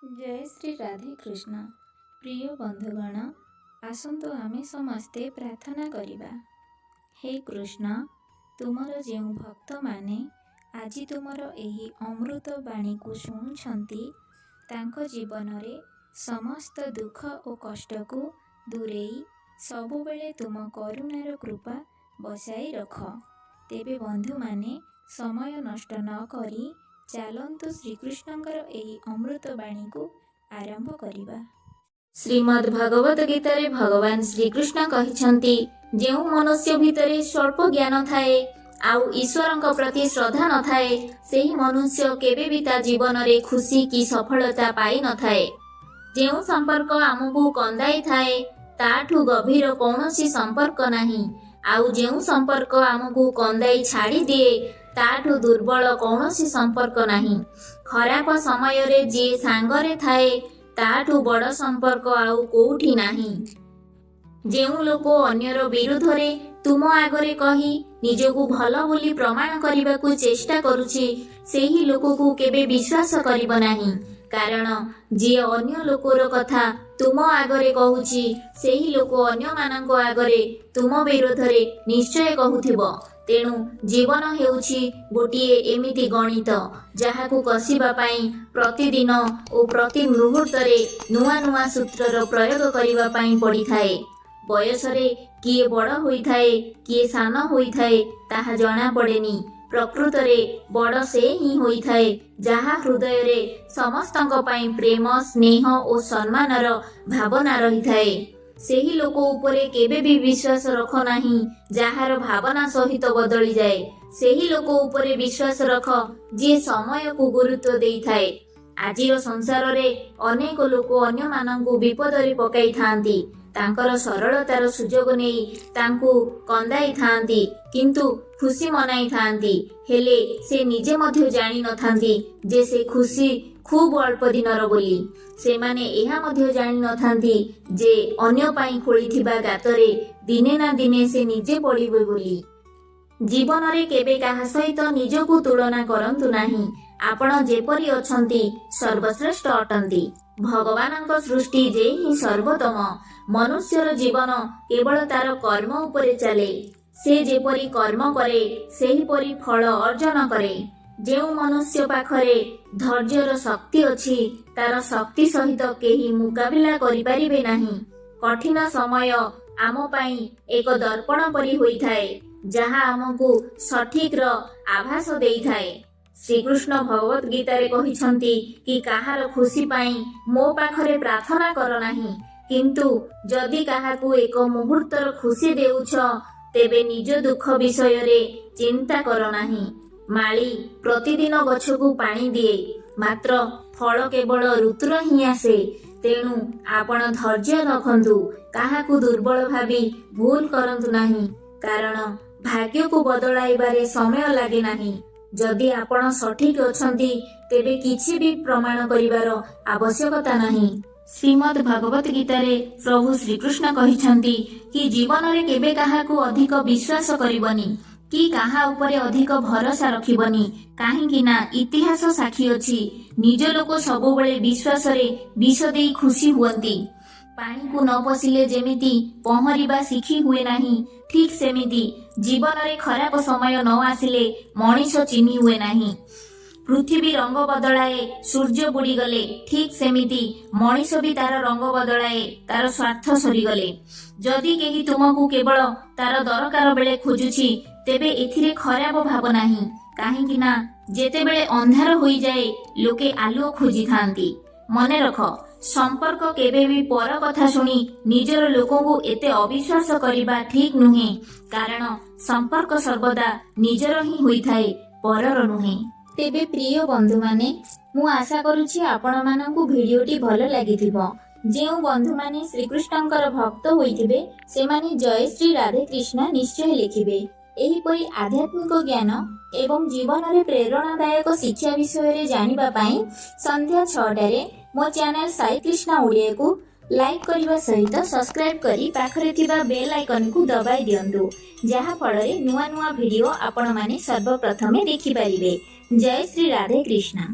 जय श्री राधे कृष्ण। प्रिय बंधुगण, आसंतु आमे समस्ते प्रार्थना करिबा। हे कृष्ण, तुमर जेउ भक्त माने आज तुमर एही अमृत बाणी को शुणुछंती तांको जीवन रे समस्त दुख और कष्ट को दूरेई सबुबेले तुम करुणार कृपा बसाई रख। तेबे बंधु माने समय नष्ट न करी चलंतु श्रीकृष्णंकर एही अमृत बाणी को आरंभ करिबा। श्रीमद भगवत गीता रे भगवान श्रीकृष्ण कहिछंती जेउ मनुष्य भितरे स्वल्प ज्ञान थाए आउ ईश्वरंक प्रति श्रद्धा न थाए सेही मनुष्य केबे भी ता जीवन रे खुशी की सफलता पाई न थाए। जेउ संपर्क आमको कंदाई थाए ताठू गभीर कौनसी संपर्क नाही आउ जेउ संपर्क आमको कंदाई छाड़ी दिए ताठू दुर्बल कौनसी संपर्क नाही। खराब समय रे जे सांगरे थाए ताठू बड़ संपर्क आउ कोठी नाही। जेउ लोक अन्यर विरुद्ध रे तुम आगरे कही निजको भल बोली प्रमाण करने को चेष्टा करुछि सेही लोक को केबे विश्वास करिब नाही। कारण जे अन्य लोकर कथा तुम आगरे कहूछि सेही लोक अन्य मानक आगरे तुम विरोध रे निश्चय कहूथिबो। तेणु जीवन हेउछि गोटिए एमिति गणित जहाकू कसिबा पई प्रतिदिन और प्रति मुहूर्त रे नुआ नुआ सूत्रर प्रयोग करिबा पई पड़ी थाए। बयस रे किए बड़ होई थाए किए सान होई थाए ताहा जणा पड़ेनी। प्रकृत रे बड़ से ही होई थाए जहा हृदय रे समस्तंक पई प्रेम स्नेह और सम्मानर भावना रही थाए। सेही लोक उपरे केबे भी विश्वास रख नाही जहार भावना सहित बदली जाए। सेही लोक उपरे विश्वास रख जे समय को गुरुत्व देई थाए। आजिर संसार रे अनेक लोक अन्य मानंकु विपद रे पकाई थांती तांकर सरलतार सुजोग नेई तांकु कंदाई थांती किंतु खुशी मनाई थांती हेले से निजे मध्य जानी न थांती जे से खुशी खूब अल्प दिनर बोली। से माने एहा मध्य जानी न थांती जे अन्य पाई खोलिथिबा गातरे दिने ना दिने से निजे पड़िबे बोली। जीवन रे केबे काहा सहित निजको तुलना करंतु नाही। आपण जेपरि अछंती सर्वश्रेष्ठ अटंती। भगवानक सृष्टि जे ही सर्वोत्तम। मनुष्यर जीवन केवल तार कर्म उपरे चले। से जेपरि कर्म करे सेही परि फल अर्जन करे। जेउ मनुष्य पाखरे धैर्यर शक्ति अछि तार शक्ति सहित केही मुकाबिला करि परिबे नाही। कठिन समय आम पई एक दर्पण परि होई थाए जहा आमको सठिक र आभास देई थाए। श्रीकृष्ण भगवत गीता रे कहिछंती कि काहार खुशी पाई मो पाखरे प्रार्थना कर नाही किंतु जदि काहाकू एक मुहूर्तर खुशी देउछ तेबे निज दुख विषय रे चिंता कर नाही। माली प्रतिदिन गछकू पानी दिए मात्र फल केवल ऋतुर ही आसे। तेणु आपण धैर्य रखंतु काहाकू दुर्बल भावी भूल करंतु नाही कारण भाग्य को बदलाइबारे समय लागे नाही। जदि आपण सठिक अछंती तेबे किछि भी प्रमाण करिवार आवश्यकता नाही। श्रीमद भगवत गीता रे प्रभु श्रीकृष्ण कहिछंती कि जीवन रे केबे काहाकू अधिक विश्वास करिबनी कि काहा उपरे अधिक भरोसा रखिबनी काहेकि ना इतिहास साक्षी अछि निज लोक सबुबेले विश्वास रे विष देई खुशी हुअंती। पानी को न पसिले जेमिति पहरिबा शिखी हुए नाही ठीक सेमिति जीवन रे खराब समय न आसिले मनीष चिन्ही हुए नाही। पृथ्वी रंग बदलाए सूर्य बुड़ी गले ठीक सेमिति मनीष भी तार रंग बदलाए तार स्वार्थ सरी गले। जदि केही तुमको केवल तार दरकार बेले खोजुछि तेबे एथिरे खराब भाव नाही काहेकि ना जेतेबेले अंधार होई जाए लोके आलुओ खोजी थांती। मने रख संपर्क केबे भी पर कथा सुनी निजर लोकंकु एते अविश्वास करिबा ठीक नुहे कारण संपर्क सर्वदा निजर ही होई थाए परर नुहे। तेबे प्रिय बंधु माने मु आशा करूछि आपण मानकु भिडियोटी भलो लागिथिबो। जेउ बंधु माने श्रीकृष्णंकर भक्त होइथिबे से माने जय श्री राधे कृष्ण निश्चय लिखिबे। एहीपरि आध्यात्मिक ज्ञान एवं जीवन रे प्रेरणादायक शिक्षा विषय रे जानिबा पई संध्या 6टा रे मो चैनल साई कृष्णा ओडिया को लाइक करने सहित सब्सक्राइब करी पाखरे थिबा बेल आइकन को दबाई दियंतु जहा फल रे नुआ नुआ वीडियो आपण माने सर्वप्रथमे देखि परिबे। जय श्री राधे कृष्ण।